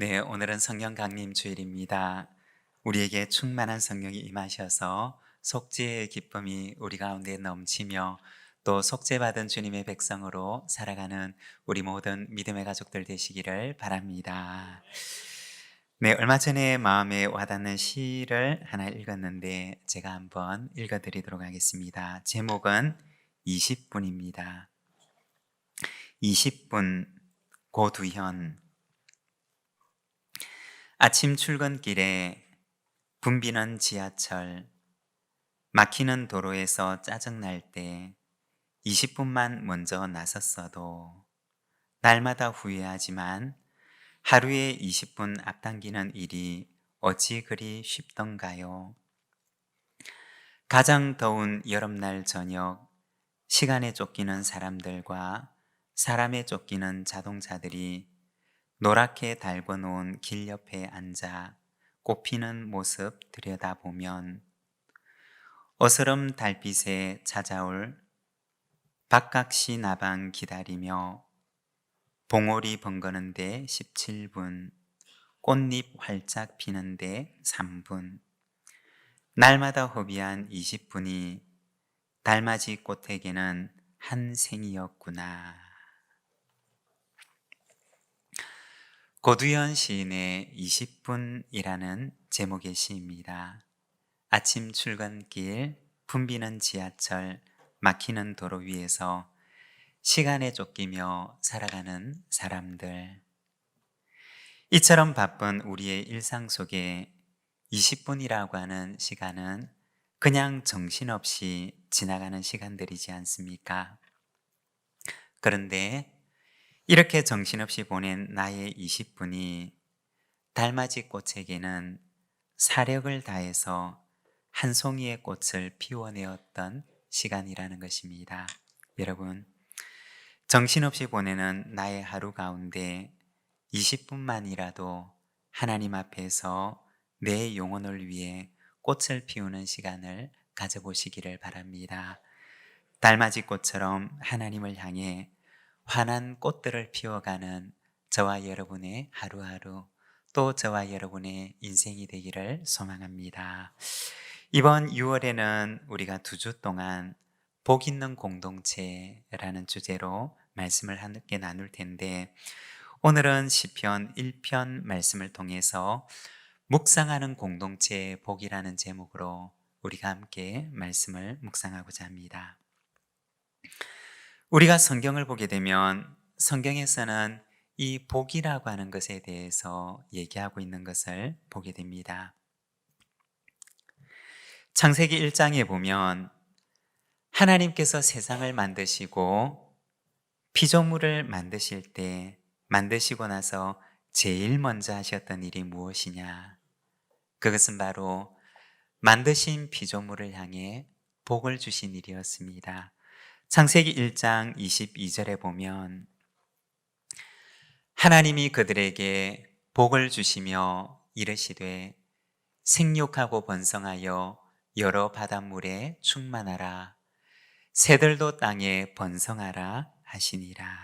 네, 오늘은 성령 강림 주일입니다. 우리에게 충만한 성령이 임하셔서 속죄의 기쁨이 우리 가운데 넘치며 또 속죄받은 주님의 백성으로 살아가는 우리 모든 믿음의 가족들 되시기를 바랍니다. 네, 얼마 전에 마음에 와닿는 시를 하나 읽었는데 제가 한번 읽어드리도록 하겠습니다. 제목은 20분입니다. 20분 고두현. 아침 출근길에 붐비는 지하철, 막히는 도로에서 짜증날 때 20분만 먼저 나섰어도 날마다 후회하지만 하루에 20분 앞당기는 일이 어찌 그리 쉽던가요? 가장 더운 여름날 저녁, 시간에 쫓기는 사람들과 사람에 쫓기는 자동차들이 노랗게 달궈놓은 길 옆에 앉아 꽃피는 모습 들여다보면 어스름 달빛에 찾아올 박각시 나방 기다리며 봉오리 번거는데 17분, 꽃잎 활짝 피는데 3분, 날마다 허비한 20분이 달맞이 꽃에게는 한 생이었구나. 고두현 시인의 20분이라는 제목의 시입니다. 아침 출근길, 붐비는 지하철, 막히는 도로 위에서 시간에 쫓기며 살아가는 사람들. 이처럼 바쁜 우리의 일상 속에 20분이라고 하는 시간은 그냥 정신없이 지나가는 시간들이지 않습니까? 그런데 이렇게 정신없이 보낸 나의 20분이 달맞이 꽃에게는 사력을 다해서 한 송이의 꽃을 피워내었던 시간이라는 것입니다. 여러분, 정신없이 보내는 나의 하루 가운데 20분만이라도 하나님 앞에서 내 영혼을 위해 꽃을 피우는 시간을 가져보시기를 바랍니다. 달맞이 꽃처럼 하나님을 향해 환한 꽃들을 피워가는 저와 여러분의 하루하루, 또 저와 여러분의 인생이 되기를 소망합니다. 이번 6월에는 우리가 2주 동안 복 있는 공동체라는 주제로 말씀을 함께 나눌 텐데, 오늘은 시편 1편 말씀을 통해서 묵상하는 공동체의 복이라는 제목으로 우리가 함께 말씀을 묵상하고자 합니다. 우리가 성경을 보게 되면 성경에서는 이 복이라고 하는 것에 대해서 얘기하고 있는 것을 보게 됩니다. 창세기 1장에 보면 하나님께서 세상을 만드시고 피조물을 만드실 때 만드시고 나서 제일 먼저 하셨던 일이 무엇이냐? 그것은 바로 만드신 피조물을 향해 복을 주신 일이었습니다. 창세기 1장 22절에 보면 하나님이 그들에게 복을 주시며 이르시되 생육하고 번성하여 여러 바닷물에 충만하라 새들도 땅에 번성하라 하시니라.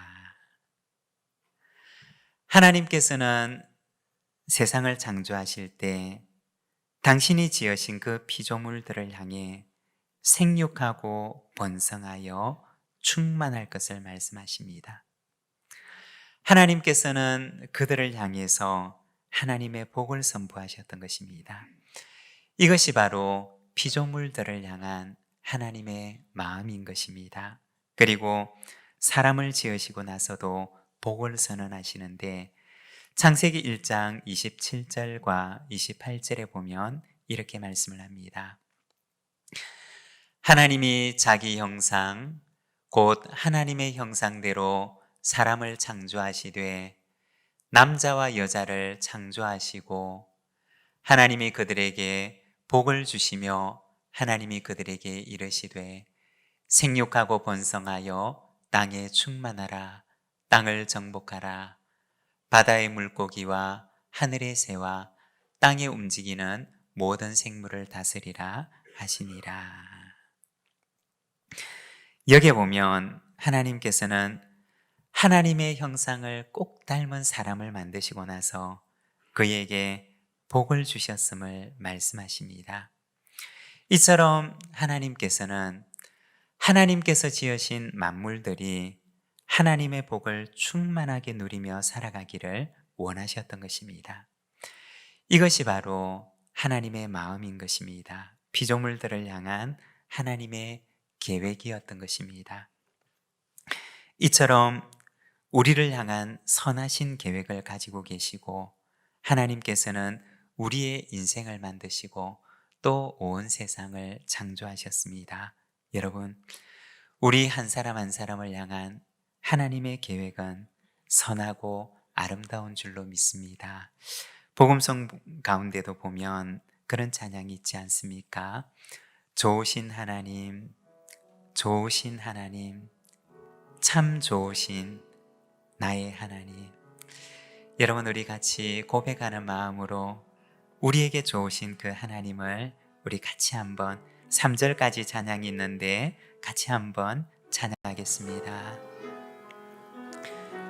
하나님께서는 세상을 창조하실 때 당신이 지으신 그 피조물들을 향해 생육하고 번성하여 충만할 것을 말씀하십니다. 하나님께서는 그들을 향해서 하나님의 복을 선포하셨던 것입니다. 이것이 바로 피조물들을 향한 하나님의 마음인 것입니다. 그리고 사람을 지으시고 나서도 복을 선언하시는데 창세기 1장 27절과 28절에 보면 이렇게 말씀을 합니다. 하나님이 자기 형상 곧 하나님의 형상대로 사람을 창조하시되 남자와 여자를 창조하시고 하나님이 그들에게 복을 주시며 하나님이 그들에게 이르시되 생육하고 번성하여 땅에 충만하라 땅을 정복하라 바다의 물고기와 하늘의 새와 땅에 움직이는 모든 생물을 다스리라 하시니라. 여기에 보면 하나님께서는 하나님의 형상을 꼭 닮은 사람을 만드시고 나서 그에게 복을 주셨음을 말씀하십니다. 이처럼 하나님께서는 하나님께서 지으신 만물들이 하나님의 복을 충만하게 누리며 살아가기를 원하셨던 것입니다. 이것이 바로 하나님의 마음인 것입니다. 피조물들을 향한 하나님의 계획이었던 것입니다. 이처럼 우리를 향한 선하신 계획을 가지고 계시고 하나님께서는 우리의 인생을 만드시고 또 온 세상을 창조하셨습니다. 여러분, 우리 한 사람 한 사람을 향한 하나님의 계획은 선하고 아름다운 줄로 믿습니다. 복음성 가운데도 보면 그런 찬양이 있지 않습니까? 좋으신 하나님, 좋으신 하나님, 참 좋으신 나의 하나님. 여러분, 우리 같이 고백하는 마음으로 우리에게 좋으신 그 하나님을 우리 같이 한번 3절까지 찬양이 있는데 같이 한번 찬양하겠습니다.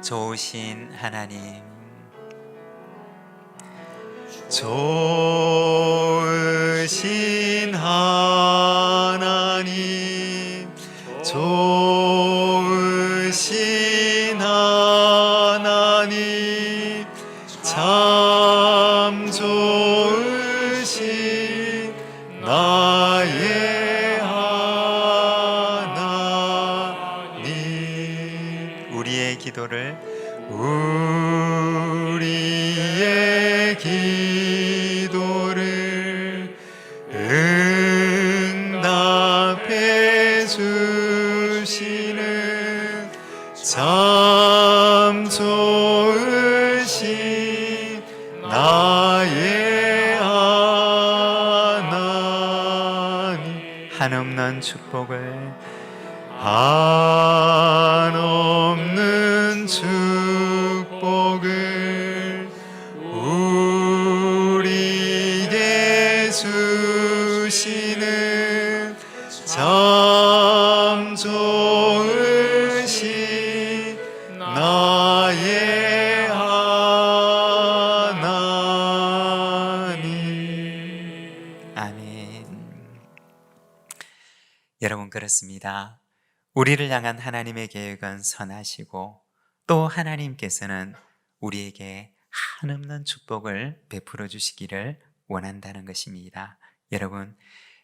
좋으신 하나님, 좋으신 하나님, 좋으신 하나님, 참 좋으신 나의 하나님. 우리의 기도를 우리의 기도를 응답해 주시는 참 좋으신 나의 하나님. 한없는 축복을 한없는 축복을 우리에게 주시는 참 좋으신 나의 하나님. 아멘. 여러분, 그렇습니다. 우리를 향한 하나님의 계획은 선하시고 또 하나님께서는 우리에게 한없는 축복을 베풀어 주시기를 원한다는 것입니다. 여러분,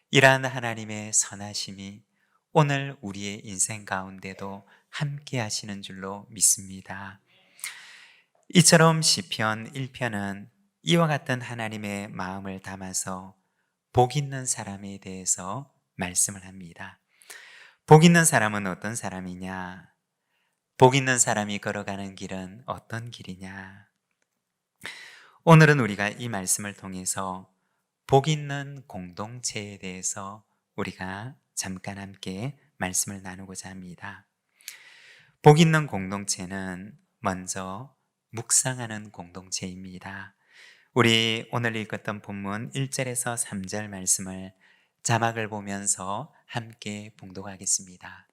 이러한 하나님의 선하심이 오늘 우리의 인생 가운데도 함께 하시는 줄로 믿습니다. 이처럼 시편 1편은 이와 같은 하나님의 마음을 담아서 복 있는 사람에 대해서 말씀을 합니다. 복 있는 사람은 어떤 사람이냐? 복 있는 사람이 걸어가는 길은 어떤 길이냐? 오늘은 우리가 이 말씀을 통해서 복 있는 공동체에 대해서 우리가 잠깐 함께 말씀을 나누고자 합니다. 복 있는 공동체는 먼저 묵상하는 공동체입니다. 우리 오늘 읽었던 본문 1절에서 3절 말씀을 자막을 보면서 함께 봉독하겠습니다.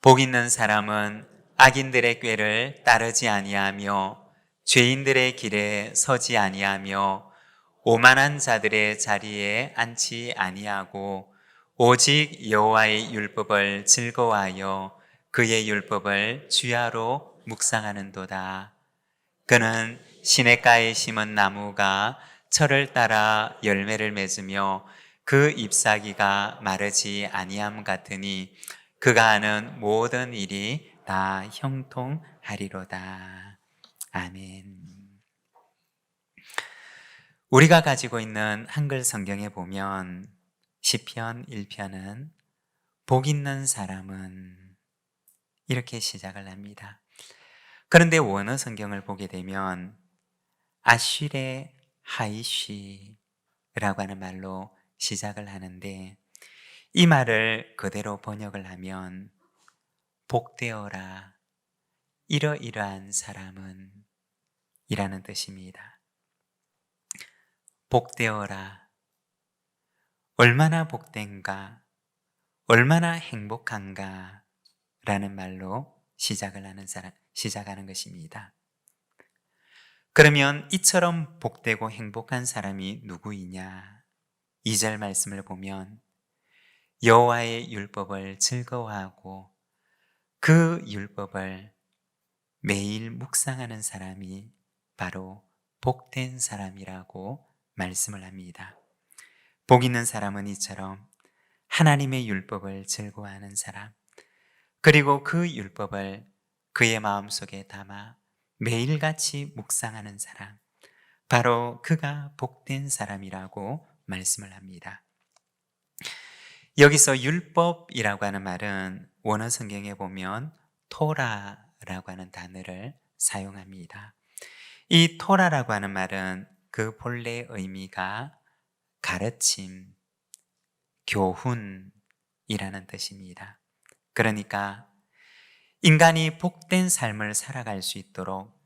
복 있는 사람은 악인들의 꾀를 따르지 아니하며 죄인들의 길에 서지 아니하며 오만한 자들의 자리에 앉지 아니하고 오직 여호와의 율법을 즐거워하여 그의 율법을 주야로 묵상하는도다. 그는 시냇가에 심은 나무가 철을 따라 열매를 맺으며 그 잎사귀가 마르지 아니함 같으니 그가 하는 모든 일이 다 형통하리로다. 아멘. 우리가 가지고 있는 한글 성경에 보면 시편 1편은 복 있는 사람은 이렇게 시작을 합니다. 그런데 원어 성경을 보게 되면 아쉬레 하이쉬라고 하는 말로 시작을 하는데 이 말을 그대로 번역을 하면 복되어라 이러이러한 사람은 이라는 뜻입니다. 복되어라, 얼마나 복된가, 얼마나 행복한가 라는 말로 시작하는 것입니다. 그러면 이처럼 복되고 행복한 사람이 누구이냐? 2절 말씀을 보면 여호와의 율법을 즐거워하고 그 율법을 매일 묵상하는 사람이 바로 복된 사람이라고 말씀을 합니다. 복 있는 사람은 이처럼 하나님의 율법을 즐거워하는 사람, 그리고 그 율법을 그의 마음속에 담아 매일같이 묵상하는 사람, 바로 그가 복된 사람이라고 말씀을 합니다. 여기서 율법이라고 하는 말은 원어 성경에 보면 토라라고 하는 단어를 사용합니다. 이 토라라고 하는 말은 그 본래 의미가 가르침, 교훈이라는 뜻입니다. 그러니까 인간이 복된 삶을 살아갈 수 있도록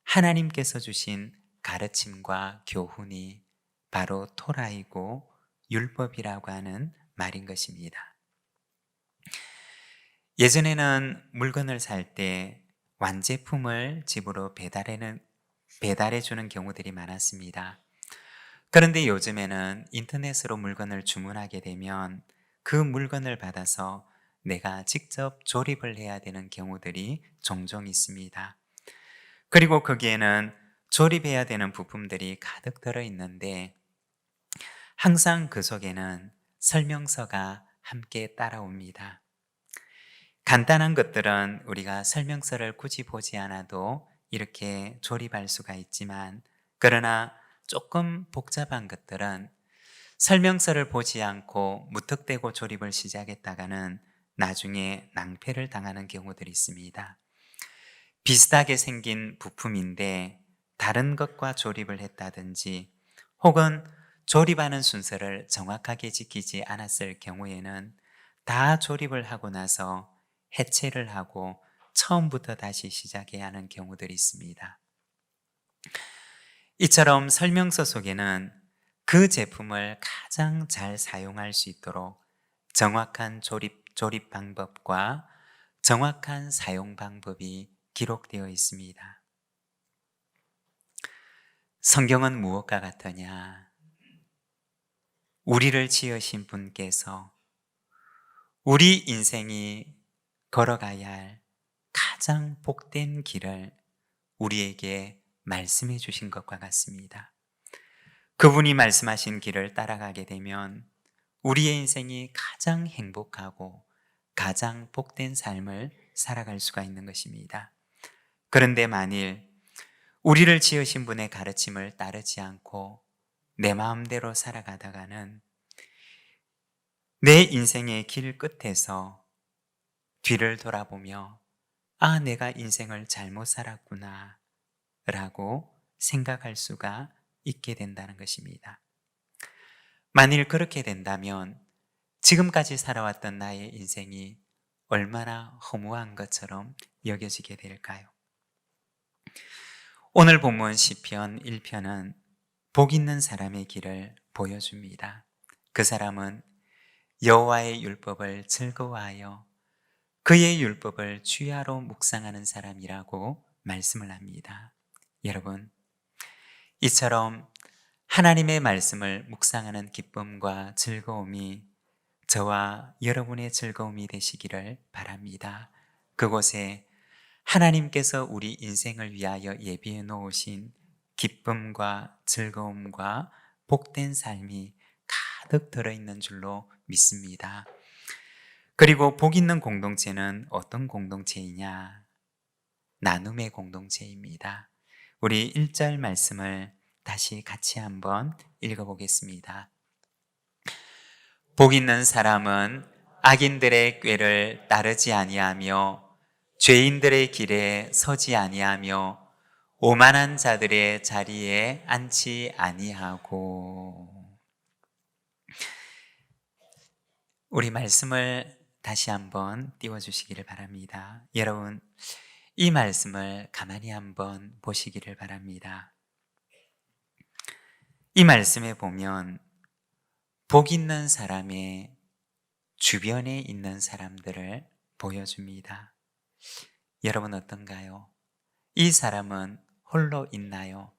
하나님께서 주신 가르침과 교훈이 바로 토라이고 율법이라고 하는 말인 것입니다. 예전에는 물건을 살 때 완제품을 집으로 배달해 주는 경우들이 많았습니다. 그런데 요즘에는 인터넷으로 물건을 주문하게 되면 그 물건을 받아서 내가 직접 조립을 해야 되는 경우들이 종종 있습니다. 그리고 거기에는 조립해야 되는 부품들이 가득 들어 있는데 항상 그 속에는 설명서가 함께 따라옵니다. 간단한 것들은 우리가 설명서를 굳이 보지 않아도 이렇게 조립할 수가 있지만, 그러나 조금 복잡한 것들은 설명서를 보지 않고 무턱대고 조립을 시작했다가는 나중에 낭패를 당하는 경우들이 있습니다. 비슷하게 생긴 부품인데 다른 것과 조립을 했다든지 혹은 조립하는 순서를 정확하게 지키지 않았을 경우에는 다 조립을 하고 나서 해체를 하고 처음부터 다시 시작해야 하는 경우들이 있습니다. 이처럼 설명서 속에는 그 제품을 가장 잘 사용할 수 있도록 정확한 조립 방법과 정확한 사용 방법이 기록되어 있습니다. 성경은 무엇과 같으냐? 우리를 지으신 분께서 우리 인생이 걸어가야 할 가장 복된 길을 우리에게 말씀해 주신 것과 같습니다. 그분이 말씀하신 길을 따라가게 되면 우리의 인생이 가장 행복하고 가장 복된 삶을 살아갈 수가 있는 것입니다. 그런데 만일 우리를 지으신 분의 가르침을 따르지 않고 내 마음대로 살아가다가는 내 인생의 길 끝에서 뒤를 돌아보며 아, 내가 인생을 잘못 살았구나 라고 생각할 수가 있게 된다는 것입니다. 만일 그렇게 된다면 지금까지 살아왔던 나의 인생이 얼마나 허무한 것처럼 여겨지게 될까요? 오늘 본문 시편 1편은 복 있는 사람의 길을 보여줍니다. 그 사람은 여호와의 율법을 즐거워하여 그의 율법을 주야로 묵상하는 사람이라고 말씀을 합니다. 여러분, 이처럼 하나님의 말씀을 묵상하는 기쁨과 즐거움이 저와 여러분의 즐거움이 되시기를 바랍니다. 그곳에 하나님께서 우리 인생을 위하여 예비해 놓으신 기쁨과 즐거움과 복된 삶이 가득 들어있는 줄로 믿습니다. 그리고 복 있는 공동체는 어떤 공동체이냐? 나눔의 공동체입니다. 우리 1절 말씀을 다시 같이 한번 읽어보겠습니다. 복 있는 사람은 악인들의 꾀를 따르지 아니하며 죄인들의 길에 서지 아니하며 오만한 자들의 자리에 앉지 아니하고. 우리 말씀을 다시 한번 띄워주시기를 바랍니다. 여러분, 이 말씀을 가만히 한번 보시기를 바랍니다. 이 말씀에 보면 복 있는 사람의 주변에 있는 사람들을 보여줍니다. 여러분 어떤가요? 이 사람은 홀로 있나요?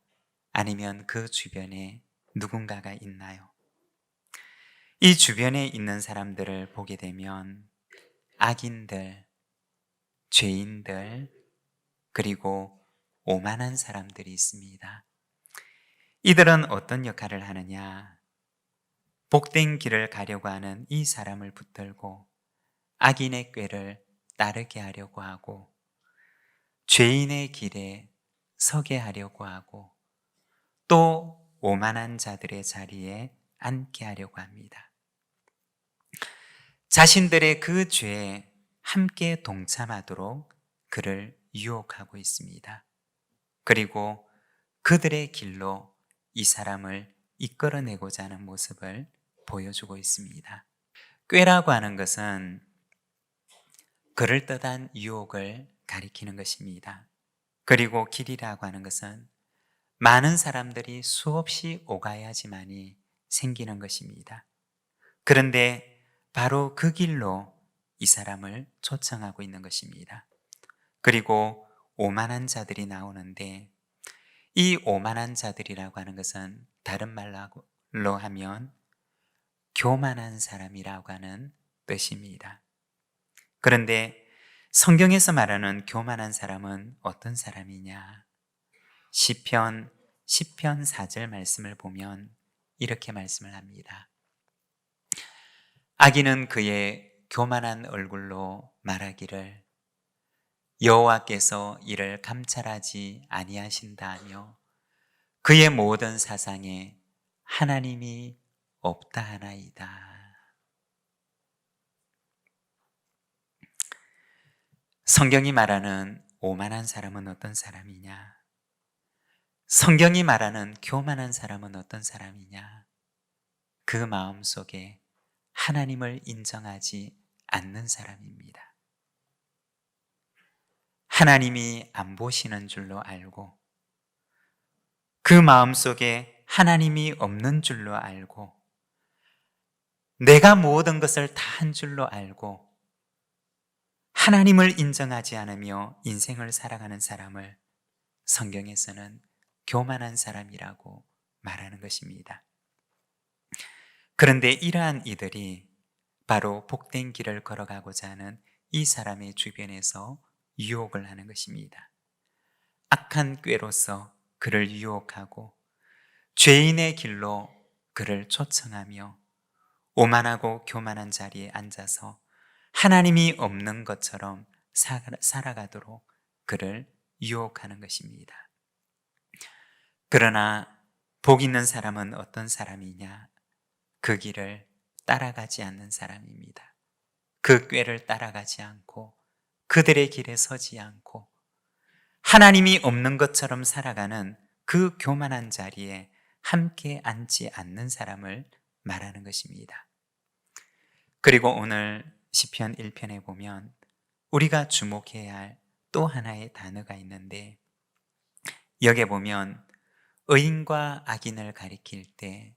아니면 그 주변에 누군가가 있나요? 이 주변에 있는 사람들을 보게 되면 악인들, 죄인들, 그리고 오만한 사람들이 있습니다. 이들은 어떤 역할을 하느냐? 복된 길을 가려고 하는 이 사람을 붙들고 악인의 꾀를 따르게 하려고 하고 죄인의 길에 서게 하려고 하고 또 오만한 자들의 자리에 앉게 하려고 합니다. 자신들의 그 죄에 함께 동참하도록 그를 유혹하고 있습니다. 그리고 그들의 길로 이 사람을 이끌어내고자 하는 모습을 보여주고 있습니다. 꾀라고 하는 것은 그럴듯한 유혹을 가리키는 것입니다. 그리고 길이라고 하는 것은 많은 사람들이 수없이 오가야지만이 생기는 것입니다. 그런데 바로 그 길로 이 사람을 초청하고 있는 것입니다. 그리고 오만한 자들이 나오는데 이 오만한 자들이라고 하는 것은 다른 말로 하면 교만한 사람이라고 하는 뜻입니다. 그런데 성경에서 말하는 교만한 사람은 어떤 사람이냐? 시편 4절 말씀을 보면 이렇게 말씀을 합니다. 악인은 그의 교만한 얼굴로 말하기를 여호와께서 이를 감찰하지 아니하신다 하며 그의 모든 사상에 하나님이 없다 하나이다. 성경이 말하는 오만한 사람은 어떤 사람이냐? 성경이 말하는 교만한 사람은 어떤 사람이냐? 그 마음 속에 하나님을 인정하지 않는 사람입니다. 하나님이 안 보시는 줄로 알고 그 마음 속에 하나님이 없는 줄로 알고 내가 모든 것을 다 한 줄로 알고 하나님을 인정하지 않으며 인생을 살아가는 사람을 성경에서는 교만한 사람이라고 말하는 것입니다. 그런데 이러한 이들이 바로 복된 길을 걸어가고자 하는 이 사람의 주변에서 유혹을 하는 것입니다. 악한 꾀로서 그를 유혹하고 죄인의 길로 그를 초청하며 오만하고 교만한 자리에 앉아서 하나님이 없는 것처럼 살아가도록 그를 유혹하는 것입니다. 그러나 복 있는 사람은 어떤 사람이냐? 그 길을 따라가지 않는 사람입니다. 그 꾀를 따라가지 않고 그들의 길에 서지 않고 하나님이 없는 것처럼 살아가는 그 교만한 자리에 함께 앉지 않는 사람을 말하는 것입니다. 그리고 오늘 시편 1편에 보면 우리가 주목해야 할 또 하나의 단어가 있는데 여기에 보면 의인과 악인을 가리킬 때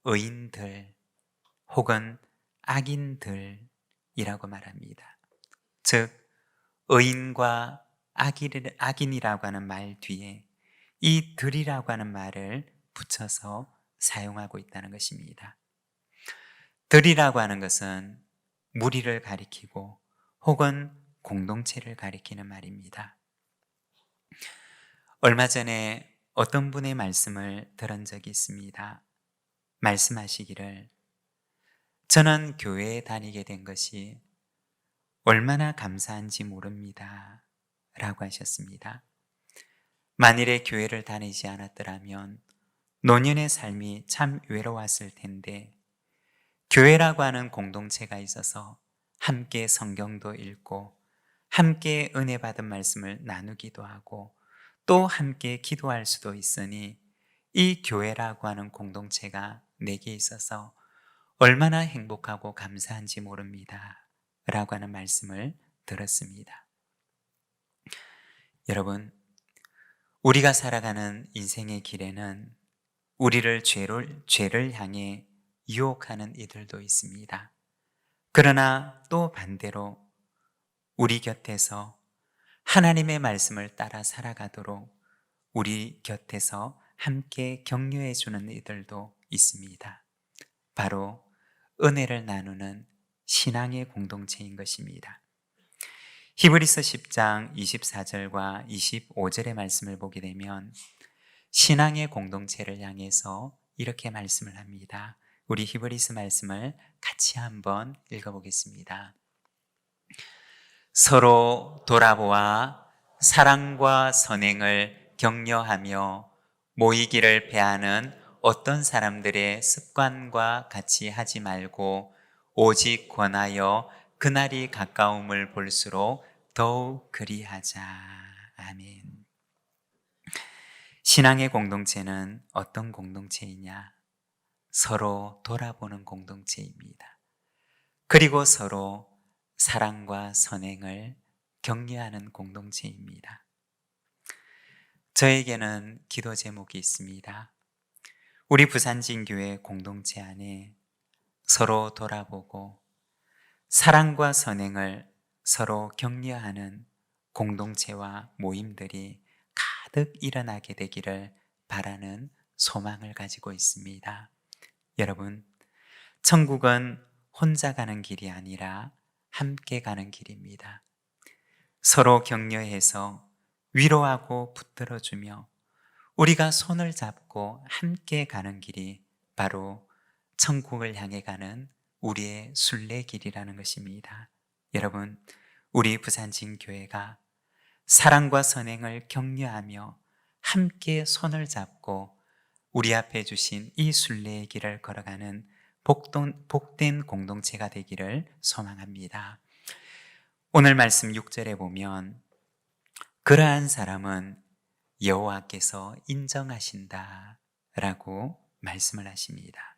의인들 혹은 악인들이라고 말합니다. 즉 의인과 악인이라고 하는 말 뒤에 이 들이라고 하는 말을 붙여서 사용하고 있다는 것입니다. 들이라고 하는 것은 무리를 가리키고 혹은 공동체를 가리키는 말입니다. 얼마 전에 어떤 분의 말씀을 들은 적이 있습니다. 말씀하시기를 저는 교회에 다니게 된 것이 얼마나 감사한지 모릅니다 라고 하셨습니다. 만일에 교회를 다니지 않았더라면 노년의 삶이 참 외로웠을 텐데 교회라고 하는 공동체가 있어서 함께 성경도 읽고 함께 은혜 받은 말씀을 나누기도 하고 또 함께 기도할 수도 있으니 이 교회라고 하는 공동체가 내게 있어서 얼마나 행복하고 감사한지 모릅니다 라고 하는 말씀을 들었습니다. 여러분, 우리가 살아가는 인생의 길에는 우리를 죄를 향해 유혹하는 이들도 있습니다. 그러나 또 반대로 우리 곁에서 하나님의 말씀을 따라 살아가도록 우리 곁에서 함께 격려해 주는 이들도 있습니다. 바로 은혜를 나누는 신앙의 공동체인 것입니다. 히브리서 10장 24절과 25절의 말씀을 보게 되면 신앙의 공동체를 향해서 이렇게 말씀을 합니다. 우리 히브리서 말씀을 같이 한번 읽어보겠습니다. 서로 돌아보아 사랑과 선행을 격려하며 모이기를 배하는 어떤 사람들의 습관과 같이 하지 말고 오직 권하여 그날이 가까움을 볼수록 더욱 그리하자. 아멘. 신앙의 공동체는 어떤 공동체이냐? 서로 돌아보는 공동체입니다. 그리고 서로 사랑과 선행을 격려하는 공동체입니다. 저에게는 기도 제목이 있습니다. 우리 부산진교회 공동체 안에 서로 돌아보고 사랑과 선행을 서로 격려하는 공동체와 모임들이 가득 일어나게 되기를 바라는 소망을 가지고 있습니다. 여러분, 천국은 혼자 가는 길이 아니라 함께 가는 길입니다. 서로 격려해서 위로하고 붙들어주며 우리가 손을 잡고 함께 가는 길이 바로 천국을 향해 가는 우리의 순례길이라는 것입니다. 여러분, 우리 부산진교회가 사랑과 선행을 격려하며 함께 손을 잡고 우리 앞에 주신 이 순례의 길을 걸어가는 복된 공동체가 되기를 소망합니다. 오늘 말씀 6절에 보면 그러한 사람은 여호와께서 인정하신다 라고 말씀을 하십니다.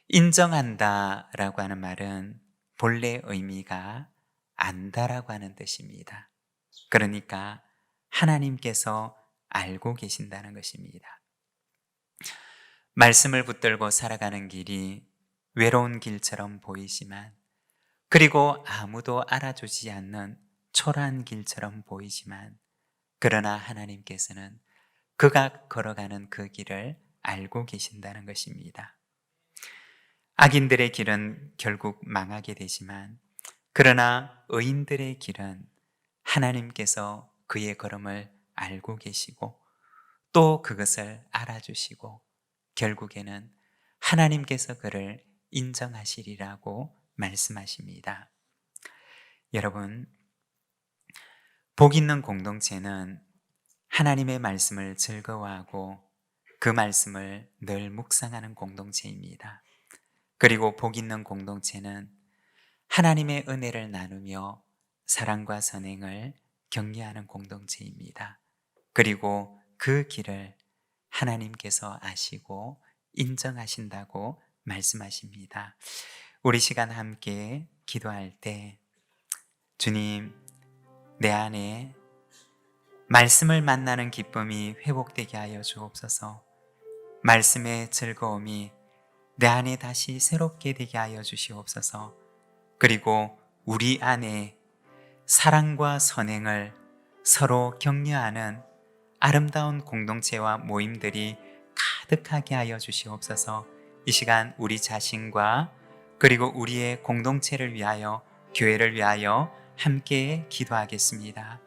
인정한다 라고 하는 말은 본래 의미가 안다라고 하는 뜻입니다. 그러니까 하나님께서 알고 계신다는 것입니다. 말씀을 붙들고 살아가는 길이 외로운 길처럼 보이지만, 그리고 아무도 알아주지 않는 초라한 길처럼 보이지만, 그러나 하나님께서는 그가 걸어가는 그 길을 알고 계신다는 것입니다. 악인들의 길은 결국 망하게 되지만, 그러나 의인들의 길은 하나님께서 그의 걸음을 알고 계시고 또 그것을 알아주시고 결국에는 하나님께서 그를 인정하시리라고 말씀하십니다. 여러분, 복 있는 공동체는 하나님의 말씀을 즐거워하고 그 말씀을 늘 묵상하는 공동체입니다. 그리고 복 있는 공동체는 하나님의 은혜를 나누며 사랑과 선행을 격려하는 공동체입니다. 그리고 그 길을 하나님께서 아시고 인정하신다고 말씀하십니다. 우리 시간 함께 기도할 때, 주님, 내 안에 말씀을 만나는 기쁨이 회복되게 하여 주옵소서. 말씀의 즐거움이 내 안에 다시 새롭게 되게 하여 주시옵소서. 그리고 우리 안에 사랑과 선행을 서로 격려하는 아름다운 공동체와 모임들이 가득하게 하여 주시옵소서. 이 시간 우리 자신과 그리고 우리의 공동체를 위하여, 교회를 위하여 함께 기도하겠습니다.